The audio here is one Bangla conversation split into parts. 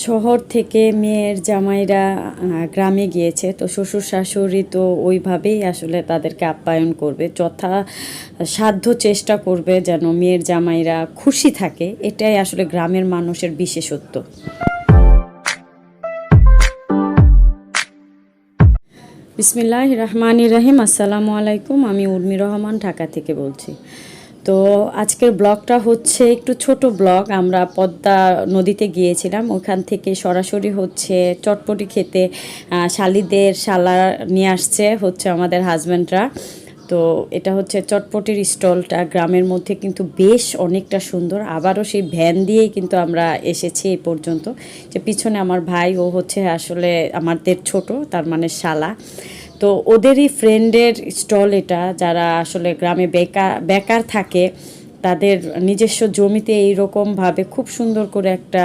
শহর থেকে মেয়ের জামাইরা গ্রামে গিয়েছে, তো শ্বশুর শাশুড়ি তো ওইভাবেই আসলে তাদেরকে আপ্যায়ন করবে, যথা সাধ্য চেষ্টা করবে যেন মেয়ের জামাইরা খুশি থাকে। এটাই আসলে গ্রামের মানুষের বিশেষত্ব। বিসমিল্লাহির রহমানির রহিম। আসসালামু আলাইকুম। আমি উর্মি রহমান ঢাকা থেকে বলছি। তো আজকের ব্লগটা হচ্ছে একটু ছোট ব্লগ। আমরা পদ্মা নদীতে গিয়েছিলাম, ওখান থেকে সরাসরি হচ্ছে চটপটি খেতে শালিদের শালা নিয়ে আসছে হচ্ছে আমাদের হাজব্যান্ডরা। তো এটা হচ্ছে চটপটির স্টলটা গ্রামের মধ্যে কিন্তু বেশ অনেকটা সুন্দর। আবারও সেই ভ্যান দিয়েই কিন্তু আমরা এসেছি এই পর্যন্ত। যে পিছনে আমার ভাই, ও হচ্ছে আসলে আমাদের ছোট, তার মানে শালা। তো ওদেরই ফ্রেন্ডের স্টল এটা, যারা আসলে গ্রামে বেকার থাকে, তাদের নিজস্ব জমিতে এইরকমভাবে খুব সুন্দর করে একটা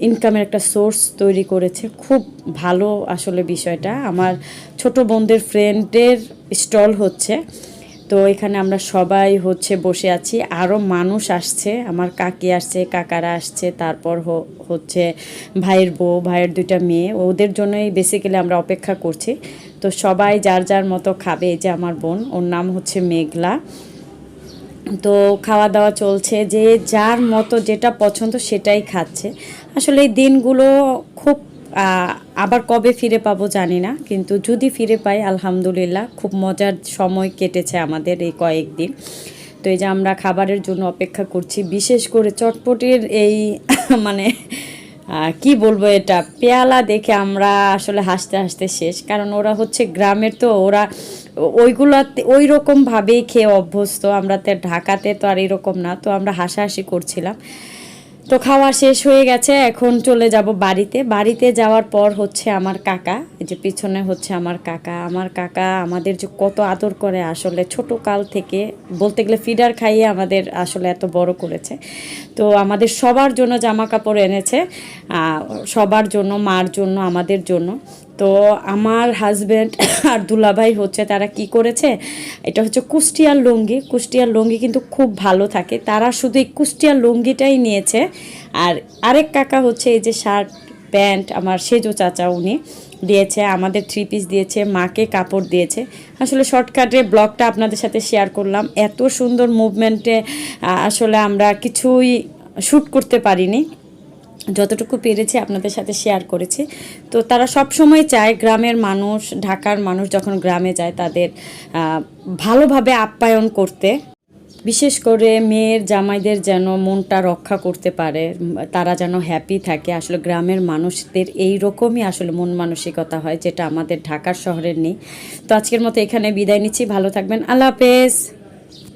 ইনকামের একটা সোর্স তৈরি করেছে। খুব ভালো আসলে বিষয়টা। আমার ছোট বোনদের ফ্রেন্ডের স্টল হচ্ছে। তো এখানে আমরা সবাই হচ্ছে বসে আছি, আরও মানুষ আসছে, আমার কাকি আসছে, কাকারা আসছে, তারপর হচ্ছে ভাইয়ের বউ, ভাইয়ের দুইটা মেয়ে, ওদের জন্যই বেসিক্যালি আমরা অপেক্ষা করছি। তো সবাই যার যার মতো খাবে। এই যে আমার বোন, ওর নাম হচ্ছে মেঘলা। তো খাওয়া দাওয়া চলছে, যে যার মতো যেটা পছন্দ সেটাই খাচ্ছে। আসলে এই দিনগুলো খুব আবার কবে ফিরে পাবো জানি না, কিন্তু যদি ফিরে পাই আলহামদুলিল্লাহ। খুব মজার সময় কেটেছে আমাদের এই কয়েকদিন। তো এই যে আমরা খাবারের জন্য অপেক্ষা করছি, বিশেষ করে চটপটির এই মানে কি বলবো, এটা পেয়ালা দেখে আমরা আসলে হাসতে হাসতে শেষ। কারণ ওরা হচ্ছে গ্রামের, তো ওরা ওইগুলোতে ওই রকমভাবেই খেয়ে অভ্যস্ত। আমরা তো ঢাকাতে তো আর এরকম না, তো আমরা হাসাহাসি করছিলাম। তো খাওয়া শেষ হয়ে গেছে, এখন চলে যাব বাড়িতে। বাড়িতে যাওয়ার পর হচ্ছে আমার কাকা, এই যে পিছনে হচ্ছে আমার কাকা আমাদের যে কত আদর করে, আসলে ছোট কাল থেকে বলতে গেলে ফিডার খাইয়ে আমাদের আসলে এত বড় করেছে। তো আমাদের সবার জন্য জামা কাপড় এনেছে, সবার জন্য, মার জন্য, আমাদের জন্য। তো আমার হাজব্যান্ড আর দুলাভাই হচ্ছে তারা কি করেছে, এটা হচ্ছে কুষ্টিয়ার লুঙ্গি। কুষ্টিয়ার লুঙ্গি কিন্তু খুব ভালো থাকে, তারা শুধু এই কুষ্টিয়ার লুঙ্গিটাই নিয়েছে। আর আরেক কাকা হচ্ছে এই যে শার্ট প্যান্ট, আমার সেজো চাচা, উনি দিয়েছে। আমাদের 3 পিস দিয়েছে, মাকে কাপড় দিয়েছে। আসলে শর্টকাটে ব্লগটা আপনাদের সাথে শেয়ার করলাম। এত সুন্দর মুভমেন্টে আসলে আমরা কিছুই শ্যুট করতে পারিনি, যতটুকু পেরেছি আপনাদের সাথে শেয়ার করেছি। তো তারা সব সময় চায়, গ্রামের মানুষ, ঢাকার মানুষ যখন গ্রামে যায় তাদের ভালোভাবে আপ্যায়ন করতে। বিশেষ করে মেয়ের জামাইদের যেন মনটা রক্ষা করতে পারে, তারা যেন হ্যাপি থাকে। আসলে গ্রামের মানুষদের এই রকমই আসলে মন মানসিকতা হয়, যেটা আমাদের ঢাকার শহরের নেই। তো আজকের মতো এখানে বিদায় নিচ্ছি, ভালো থাকবেন, আল্লাহ হাফেজ।